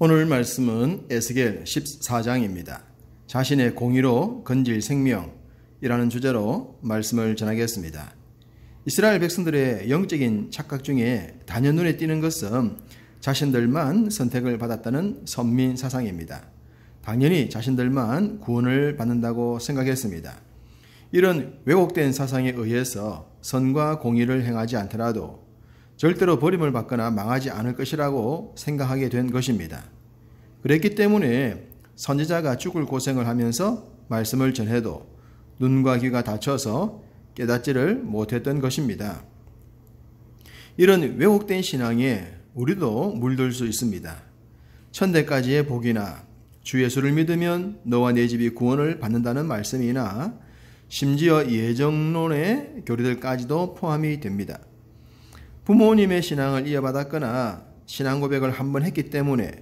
오늘 말씀은 에스겔 14장입니다. 자신의 공의로 건질 생명이라는 주제로 말씀을 전하겠습니다. 이스라엘 백성들의 영적인 착각 중에 단연 눈에 띄는 것은 자신들만 선택을 받았다는 선민 사상입니다. 당연히 자신들만 구원을 받는다고 생각했습니다. 이런 왜곡된 사상에 의해서 선과 공의를 행하지 않더라도 절대로 버림을 받거나 망하지 않을 것이라고 생각하게 된 것입니다. 그랬기 때문에 선지자가 죽을 고생을 하면서 말씀을 전해도 눈과 귀가 닫혀서 깨닫지를 못했던 것입니다. 이런 왜곡된 신앙에 우리도 물들 수 있습니다. 천대까지의 복이나 주 예수를 믿으면 너와 내 집이 구원을 받는다는 말씀이나 심지어 예정론의 교리들까지도 포함이 됩니다. 부모님의 신앙을 이어받았거나 신앙 고백을 한번 했기 때문에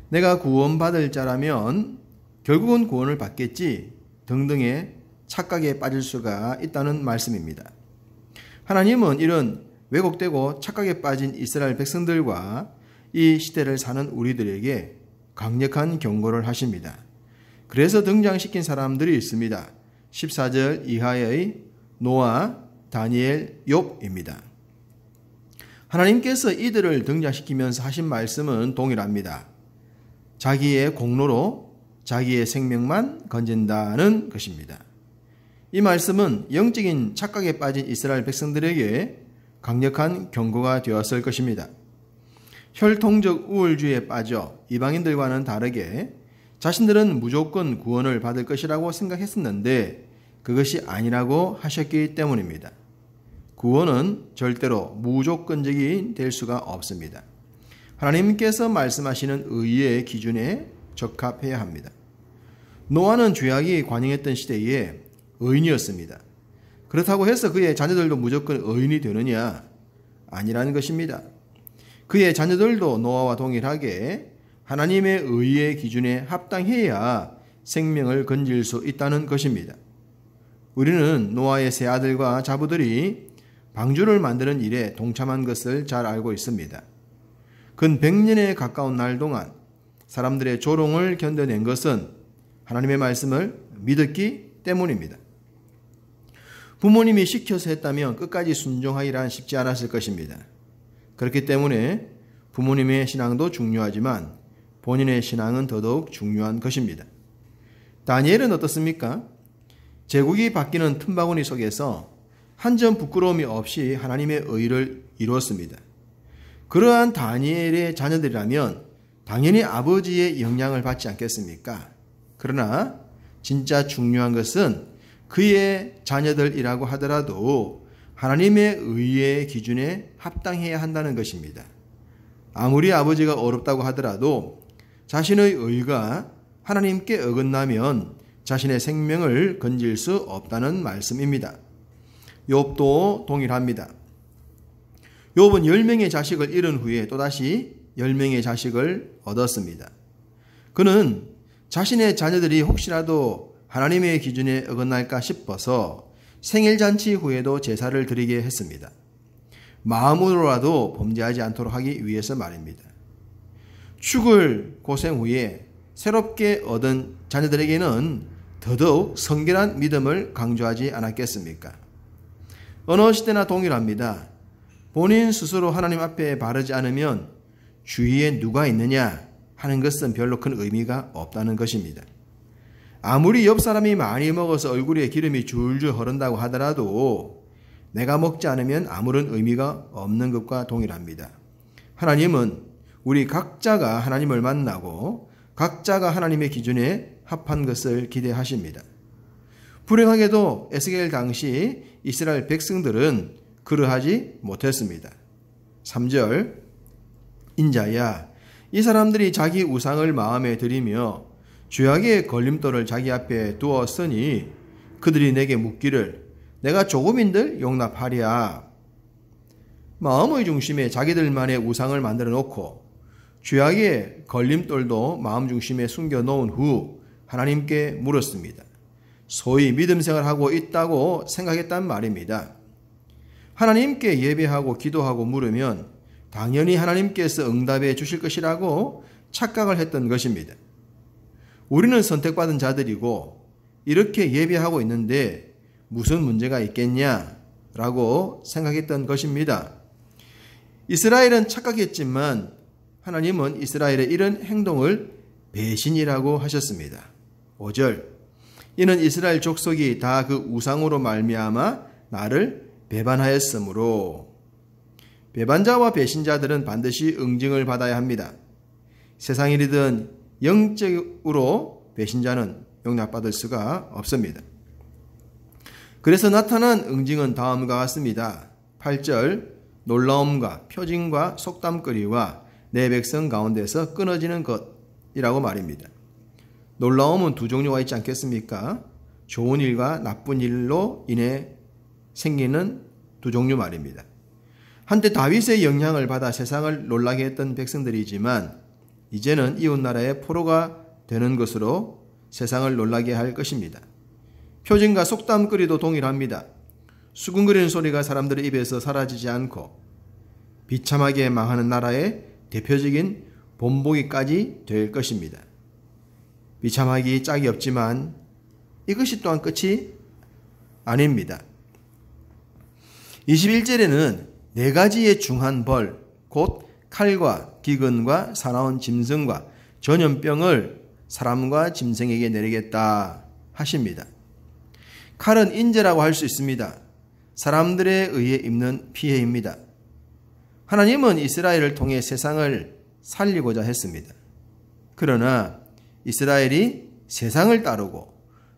내가 구원받을 자라면 결국은 구원을 받겠지 등등의 착각에 빠질 수가 있다는 말씀입니다. 하나님은 이런 왜곡되고 착각에 빠진 이스라엘 백성들과 이 시대를 사는 우리들에게 강력한 경고를 하십니다. 그래서 등장시킨 사람들이 있습니다. 14절 이하의 노아, 다니엘, 욥입니다. 하나님께서 이들을 등장시키면서 하신 말씀은 동일합니다. 자기의 공로로 자기의 생명만 건진다는 것입니다. 이 말씀은 영적인 착각에 빠진 이스라엘 백성들에게 강력한 경고가 되었을 것입니다. 혈통적 우월주의에 빠져 이방인들과는 다르게 자신들은 무조건 구원을 받을 것이라고 생각했었는데 그것이 아니라고 하셨기 때문입니다. 구원은 절대로 무조건적이 될 수가 없습니다. 하나님께서 말씀하시는 의의 기준에 적합해야 합니다. 노아는 죄악이 관영했던 시대에 의인이었습니다. 그렇다고 해서 그의 자녀들도 무조건 의인이 되느냐? 아니라는 것입니다. 그의 자녀들도 노아와 동일하게 하나님의 의의 기준에 합당해야 생명을 건질 수 있다는 것입니다. 우리는 노아의 세 아들과 자부들이 방주를 만드는 일에 동참한 것을 잘 알고 있습니다. 근 100년에 가까운 날 동안 사람들의 조롱을 견뎌낸 것은 하나님의 말씀을 믿었기 때문입니다. 부모님이 시켜서 했다면 끝까지 순종하기란 쉽지 않았을 것입니다. 그렇기 때문에 부모님의 신앙도 중요하지만 본인의 신앙은 더더욱 중요한 것입니다. 다니엘은 어떻습니까? 제국이 바뀌는 틈바구니 속에서 한 점 부끄러움이 없이 하나님의 의를 이루었습니다. 그러한 다니엘의 자녀들이라면 당연히 아버지의 영향을 받지 않겠습니까? 그러나 진짜 중요한 것은 그의 자녀들이라고 하더라도 하나님의 의의 기준에 합당해야 한다는 것입니다. 아무리 아버지가 어렵다고 하더라도 자신의 의가 하나님께 어긋나면 자신의 생명을 건질 수 없다는 말씀입니다. 욥도 동일합니다. 욥은 10명의 자식을 잃은 후에 또다시 10명의 자식을 얻었습니다. 그는 자신의 자녀들이 혹시라도 하나님의 기준에 어긋날까 싶어서 생일잔치 후에도 제사를 드리게 했습니다. 마음으로라도 범죄하지 않도록 하기 위해서 말입니다. 죽을 고생 후에 새롭게 얻은 자녀들에게는 더더욱 성결한 믿음을 강조하지 않았겠습니까? 어느 시대나 동일합니다. 본인 스스로 하나님 앞에 바르지 않으면 주위에 누가 있느냐 하는 것은 별로 큰 의미가 없다는 것입니다. 아무리 옆 사람이 많이 먹어서 얼굴에 기름이 줄줄 흐른다고 하더라도 내가 먹지 않으면 아무런 의미가 없는 것과 동일합니다. 하나님은 우리 각자가 하나님을 만나고 각자가 하나님의 기준에 합한 것을 기대하십니다. 불행하게도 에스겔 당시 이스라엘 백성들은 그러하지 못했습니다. 3절 인자야 이 사람들이 자기 우상을 마음에 들이며 죄악의 걸림돌을 자기 앞에 두었으니 그들이 내게 묻기를 내가 조금인들 용납하랴. 마음의 중심에 자기들만의 우상을 만들어 놓고 죄악의 걸림돌도 마음 중심에 숨겨 놓은 후 하나님께 물었습니다. 소위 믿음 생활하고 있다고 생각했단 말입니다. 하나님께 예배하고 기도하고 물으면 당연히 하나님께서 응답해 주실 것이라고 착각을 했던 것입니다. 우리는 선택받은 자들이고 이렇게 예배하고 있는데 무슨 문제가 있겠냐라고 생각했던 것입니다. 이스라엘은 착각했지만 하나님은 이스라엘의 이런 행동을 배신이라고 하셨습니다. 5절, 이는 이스라엘 족속이 다 그 우상으로 말미암아 나를 배반하였으므로. 배반자와 배신자들은 반드시 응징을 받아야 합니다. 세상일이든 영적으로 배신자는 용납받을 수가 없습니다. 그래서 나타난 응징은 다음과 같습니다. 8절, 놀라움과 표징과 속담거리와 내 백성 가운데서 끊어지는 것이라고 말입니다. 놀라움은 두 종류가 있지 않겠습니까? 좋은 일과 나쁜 일로 인해 생기는 두 종류 말입니다. 한때 다윗의 영향을 받아 세상을 놀라게 했던 백성들이지만 이제는 이웃나라의 포로가 되는 것으로 세상을 놀라게 할 것입니다. 표징과 속담거리도 동일합니다. 수군거리는 소리가 사람들의 입에서 사라지지 않고 비참하게 망하는 나라의 대표적인 본보기까지 될 것입니다. 비참하기 짝이 없지만 이것이 또한 끝이 아닙니다. 21절에는 네 가지의 중한 벌, 곧 칼과 기근과 사나운 짐승과 전염병을 사람과 짐승에게 내리겠다 하십니다. 칼은 인재라고 할 수 있습니다. 사람들에 의해 입는 피해입니다. 하나님은 이스라엘을 통해 세상을 살리고자 했습니다. 그러나 이스라엘이 세상을 따르고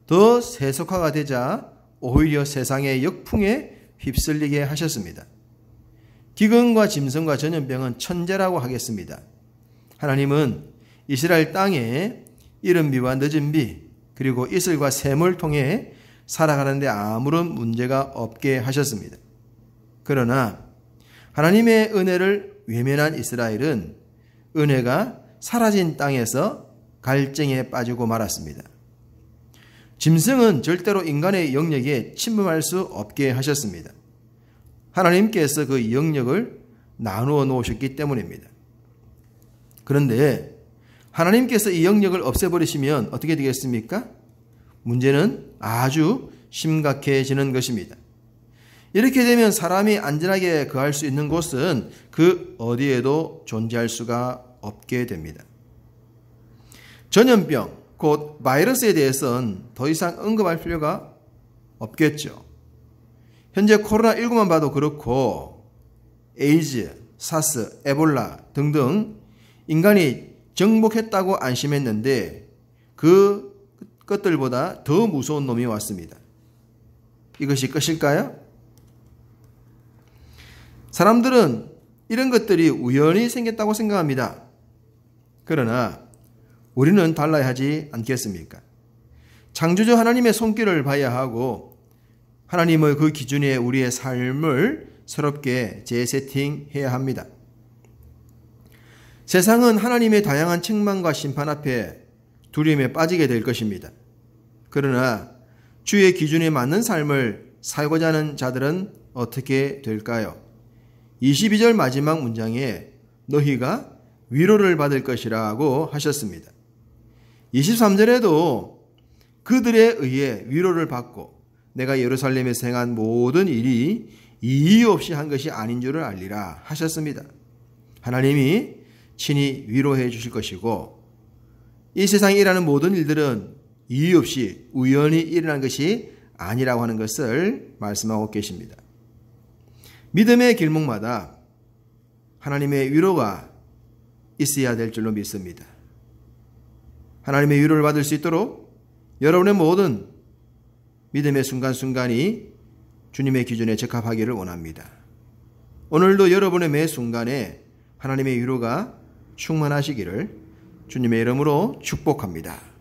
더 세속화가 되자 오히려 세상의 역풍에 휩쓸리게 하셨습니다. 기근과 짐승과 전염병은 천재라고 하겠습니다. 하나님은 이스라엘 땅에 이른 비와 늦은 비 그리고 이슬과 샘을 통해 살아가는데 아무런 문제가 없게 하셨습니다. 그러나 하나님의 은혜를 외면한 이스라엘은 은혜가 사라진 땅에서 갈증에 빠지고 말았습니다. 짐승은 절대로 인간의 영역에 침범할 수 없게 하셨습니다. 하나님께서 그 영역을 나누어 놓으셨기 때문입니다. 그런데 하나님께서 이 영역을 없애버리시면 어떻게 되겠습니까? 문제는 아주 심각해지는 것입니다. 이렇게 되면 사람이 안전하게 거할 수 있는 곳은 그 어디에도 존재할 수가 없게 됩니다. 전염병, 곧 바이러스에 대해서는 더 이상 언급할 필요가 없겠죠. 현재 코로나19만 봐도 그렇고 에이즈, 사스, 에볼라 등등 인간이 정복했다고 안심했는데 그 것들보다 더 무서운 놈이 왔습니다. 이것이 끝일까요? 사람들은 이런 것들이 우연히 생겼다고 생각합니다. 그러나 우리는 달라야 하지 않겠습니까? 창조주 하나님의 손길을 봐야 하고 하나님의 그 기준에 우리의 삶을 새롭게 재세팅해야 합니다. 세상은 하나님의 다양한 책망과 심판 앞에 두려움에 빠지게 될 것입니다. 그러나 주의 기준에 맞는 삶을 살고자 하는 자들은 어떻게 될까요? 22절 마지막 문장에 너희가 위로를 받을 것이라고 하셨습니다. 23절에도 그들에 의해 위로를 받고 내가 예루살렘에서 행한 모든 일이 이유 없이 한 것이 아닌 줄을 알리라 하셨습니다. 하나님이 친히 위로해 주실 것이고 이 세상에 일하는 모든 일들은 이유 없이 우연히 일어난 것이 아니라고 하는 것을 말씀하고 계십니다. 믿음의 길목마다 하나님의 위로가 있어야 될 줄로 믿습니다. 하나님의 위로를 받을 수 있도록 여러분의 모든 믿음의 순간순간이 주님의 기준에 적합하기를 원합니다. 오늘도 여러분의 매 순간에 하나님의 위로가 충만하시기를 주님의 이름으로 축복합니다.